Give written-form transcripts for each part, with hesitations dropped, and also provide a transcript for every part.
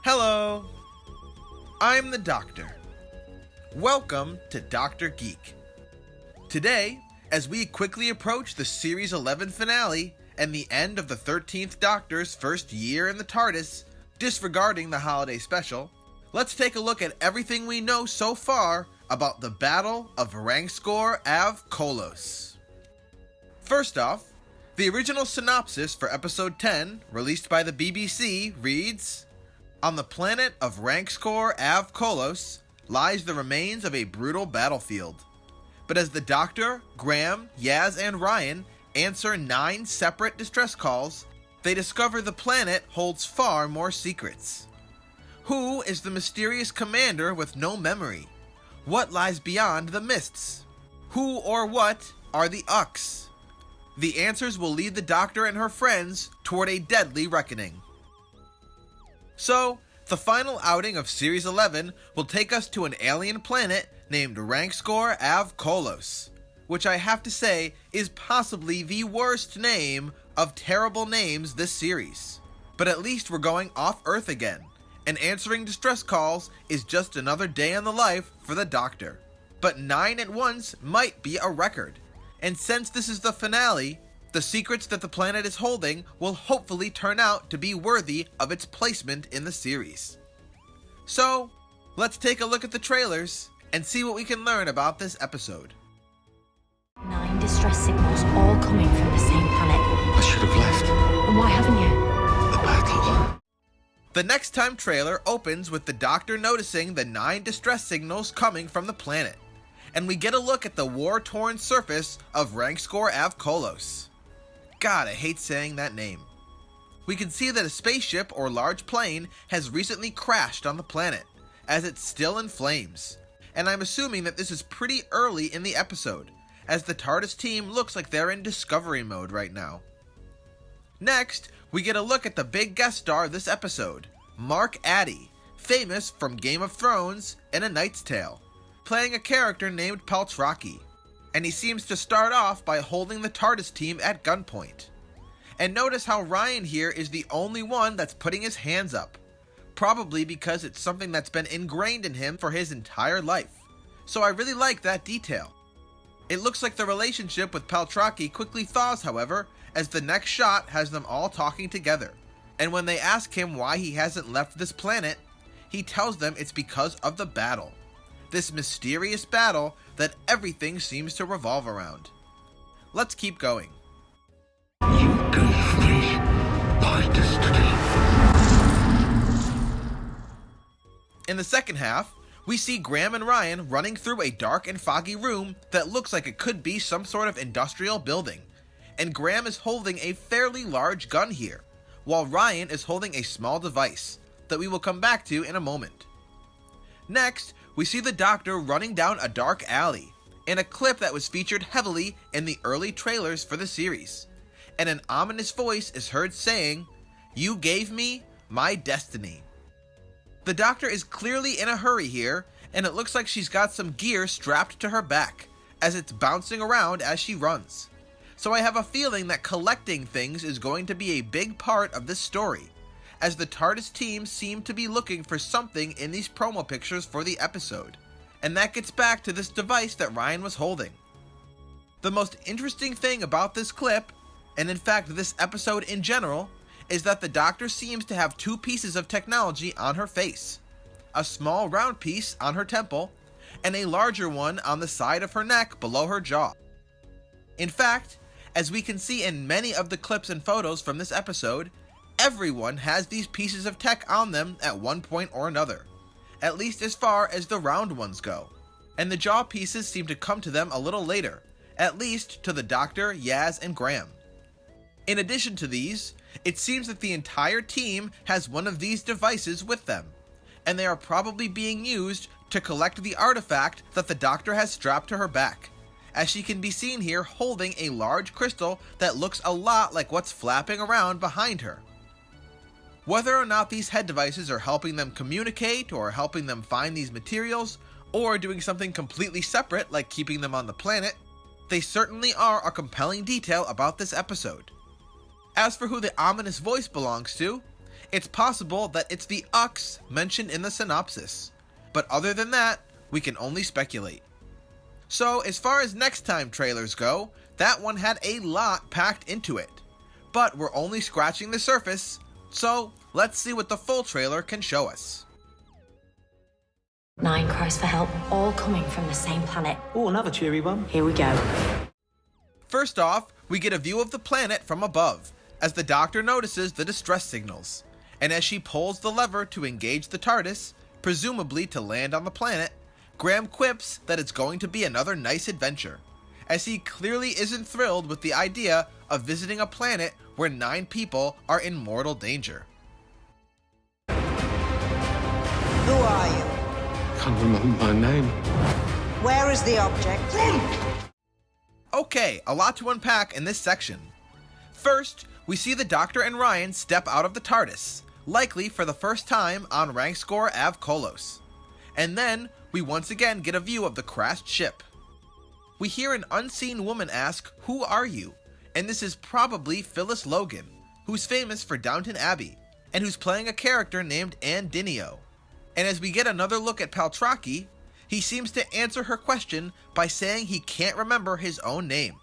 Hello, I'm the Doctor. Welcome to DoctorGeek. Today, as we quickly approach the Series 11 finale and the end of the 13th Doctor's first year in the TARDIS, disregarding the holiday special, let's take a look at everything we know so far about the Battle of Ranskoor av Kolos. First off, the original synopsis for episode 10, released by the BBC, reads, "On the planet of Ranskoor av Kolos lies the remains of a brutal battlefield. But as the Doctor, Graham, Yaz, and Ryan answer 9 separate distress calls, they discover the planet holds far more secrets. Who is the mysterious commander with no memory? What lies beyond the mists? Who or what are the Ux? The answers will lead the Doctor and her friends toward a deadly reckoning." So, the final outing of Series 11 will take us to an alien planet named Ranskoor av Kolos, which I have to say is possibly the worst name of terrible names this series. But at least we're going off Earth again, and answering distress calls is just another day in the life for the Doctor. But 9 at once might be a record. And since this is the finale, the secrets that the planet is holding will hopefully turn out to be worthy of its placement in the series. So, let's take a look at the trailers and see what we can learn about this episode. 9 distress signals all coming from the same planet. I should have left. And why haven't you? The battle. The Next Time trailer opens with the Doctor noticing the 9 distress signals coming from the planet, and we get a look at the war-torn surface of Ranskoor av Kolos. God, I hate saying that name. We can see that a spaceship or large plane has recently crashed on the planet, as it's still in flames, and I'm assuming that this is pretty early in the episode, as the TARDIS team looks like they're in discovery mode right now. Next, we get a look at the big guest star this episode, Mark Addy, famous from Game of Thrones and A Knight's Tale, playing a character named Paltraki, and he seems to start off by holding the TARDIS team at gunpoint. And notice how Ryan here is the only one that's putting his hands up, probably because it's something that's been ingrained in him for his entire life. So I really like that detail. It looks like the relationship with Paltraki quickly thaws, however, as the next shot has them all talking together. And when they ask him why he hasn't left this planet, he tells them it's because of the battle. This mysterious battle that everything seems to revolve around. Let's keep going. You gave me my destiny. In the second half, we see Graham and Ryan running through a dark and foggy room that looks like it could be some sort of industrial building, and Graham is holding a fairly large gun here, while Ryan is holding a small device that we will come back to in a moment. Next, we see the Doctor running down a dark alley, in a clip that was featured heavily in the early trailers for the series, and an ominous voice is heard saying, "You gave me my destiny." The Doctor is clearly in a hurry here, and it looks like she's got some gear strapped to her back, as it's bouncing around as she runs. So I have a feeling that collecting things is going to be a big part of this story, as the TARDIS team seem to be looking for something in these promo pictures for the episode. And that gets back to this device that Ryan was holding. The most interesting thing about this clip, and in fact this episode in general, is that the Doctor seems to have 2 pieces of technology on her face. A small round piece on her temple, and a larger one on the side of her neck below her jaw. In fact, as we can see in many of the clips and photos from this episode, everyone has these pieces of tech on them at one point or another, at least as far as the round ones go, and the jaw pieces seem to come to them a little later, at least to the Doctor, Yaz, and Graham. In addition to these, it seems that the entire team has one of these devices with them, and they are probably being used to collect the artifact that the Doctor has strapped to her back, as she can be seen here holding a large crystal that looks a lot like what's flapping around behind her. Whether or not these head devices are helping them communicate or helping them find these materials, or doing something completely separate like keeping them on the planet, they certainly are a compelling detail about this episode. As for who the ominous voice belongs to, It's possible that it's the Ux mentioned in the synopsis, but other than that, we can only speculate. So as far as next time trailers go, that one had a lot packed into it, but we're only scratching the surface, so let's see what the full trailer can show us. 9 cries for help, all coming from the same planet. Oh, another cheery one. Here we go. First off, we get a view of the planet from above, as the Doctor notices the distress signals, and as she pulls the lever to engage the TARDIS, presumably to land on the planet, Graham quips that it's going to be another nice adventure, as he clearly isn't thrilled with the idea of visiting a planet where 9 people are in mortal danger. Who are you? Can't remember my name. Where is the object? Okay, a lot to unpack in this section. First, we see the Doctor and Ryan step out of the TARDIS, likely for the first time on Ranskoor Av Kolos. And then, we once again get a view of the crashed ship. We hear an unseen woman ask, "Who are you?" And this is probably Phyllis Logan, who's famous for Downton Abbey, and who's playing a character named Andinio. And as we get another look at Paltraki, he seems to answer her question by saying he can't remember his own name.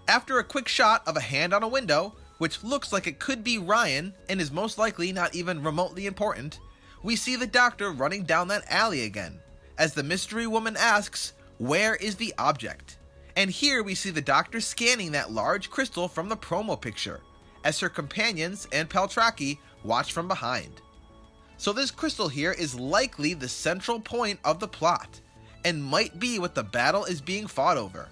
After a quick shot of a hand on a window, which looks like it could be Ryan and is most likely not even remotely important, we see the Doctor running down that alley again, as the mystery woman asks, "Where is the object?" And here we see the Doctor scanning that large crystal from the promo picture, as her companions and Paltraki watch from behind. So this crystal here is likely the central point of the plot, and might be what the battle is being fought over.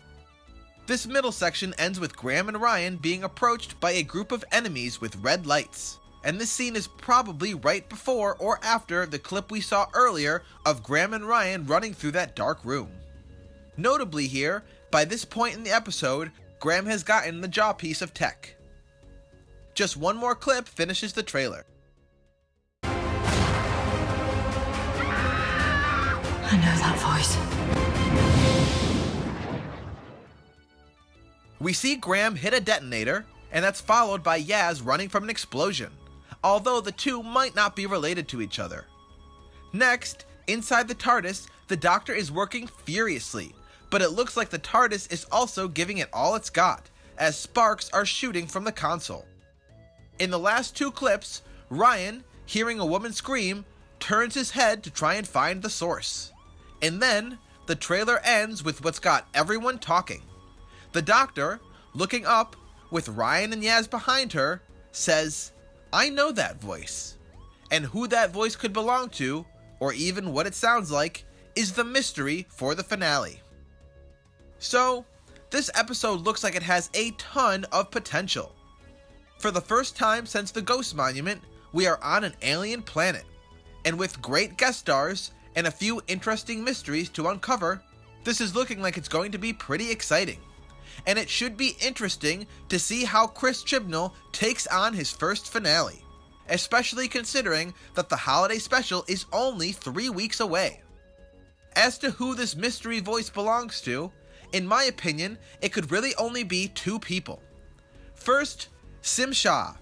This middle section ends with Graham and Ryan being approached by a group of enemies with red lights, and this scene is probably right before or after the clip we saw earlier of Graham and Ryan running through that dark room. Notably here, by this point in the episode, Graham has gotten the jaw piece of tech. Just one more clip finishes the trailer. I know that voice. We see Graham hit a detonator, and that's followed by Yaz running from an explosion, although the two might not be related to each other. Next, inside the TARDIS, the Doctor is working furiously, but it looks like the TARDIS is also giving it all it's got, as sparks are shooting from the console. In the last 2 clips, Ryan, hearing a woman scream, turns his head to try and find the source. And then, the trailer ends with what's got everyone talking. The Doctor, looking up, with Ryan and Yaz behind her, says, "I know that voice." And who that voice could belong to, or even what it sounds like, is the mystery for the finale. So, this episode looks like it has a ton of potential. For the first time since the Ghost Monument, we are on an alien planet, and with great guest stars and a few interesting mysteries to uncover, this is looking like it's going to be pretty exciting. And it should be interesting to see how Chris Chibnall takes on his first finale, especially considering that the holiday special is only 3 weeks away. As to who this mystery voice belongs to, in my opinion, it could really only be 2 people. First, Sim Shaw,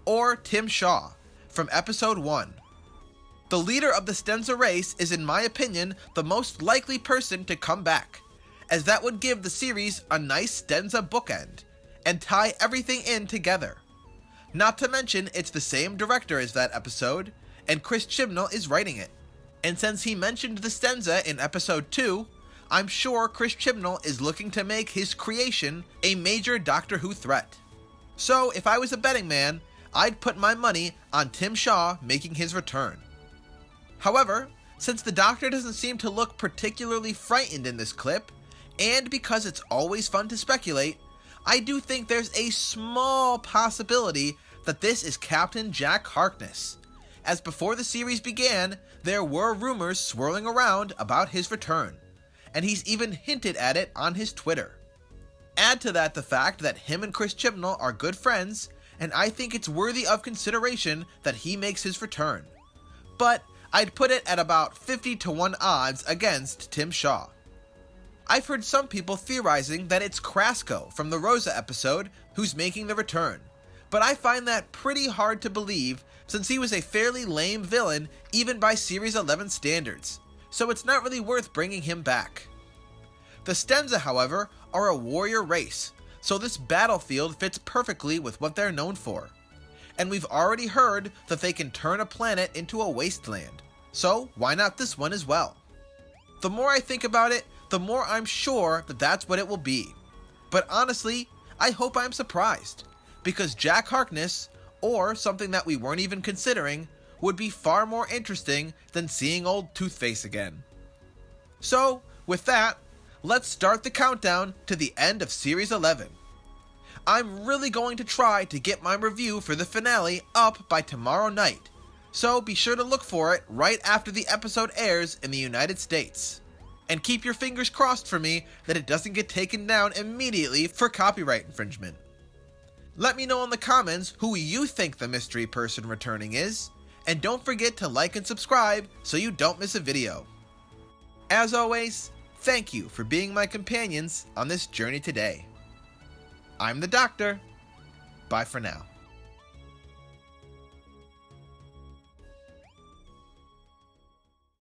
or Tim Shaw, from episode 1. The leader of the Stenza race is, in my opinion, the most likely person to come back, as that would give the series a nice Stenza bookend, and tie everything in together. Not to mention, it's the same director as that episode, and Chris Chibnall is writing it. And since he mentioned the Stenza in episode 2, I'm sure Chris Chibnall is looking to make his creation a major Doctor Who threat. So if I was a betting man, I'd put my money on Tim Shaw making his return. However, since the Doctor doesn't seem to look particularly frightened in this clip, and because it's always fun to speculate, I do think there's a small possibility that this is Captain Jack Harkness, as before the series began, there were rumors swirling around about his return, and he's even hinted at it on his Twitter. Add to that the fact that him and Chris Chibnall are good friends, and I think it's worthy of consideration that he makes his return. But I'd put it at about 50-1 odds against Tim Shaw. I've heard some people theorizing that it's Krasko from the Rosa episode who's making the return, but I find that pretty hard to believe since he was a fairly lame villain even by Series 11 standards, so it's not really worth bringing him back. The Stenza, however, are a warrior race, so this battlefield fits perfectly with what they're known for. And we've already heard that they can turn a planet into a wasteland, so why not this one as well? The more I think about it, the more I'm sure that that's what it will be. But honestly, I hope I'm surprised, because Jack Harkness, or something that we weren't even considering, would be far more interesting than seeing old Toothface again. So, with that, let's start the countdown to the end of Series 11. I'm really going to try to get my review for the finale up by tomorrow night, so be sure to look for it right after the episode airs in the United States. And keep your fingers crossed for me that it doesn't get taken down immediately for copyright infringement. Let me know in the comments who you think the mystery person returning is, and don't forget to like and subscribe so you don't miss a video. As always, thank you for being my companions on this journey today. I'm the Doctor. Bye for now.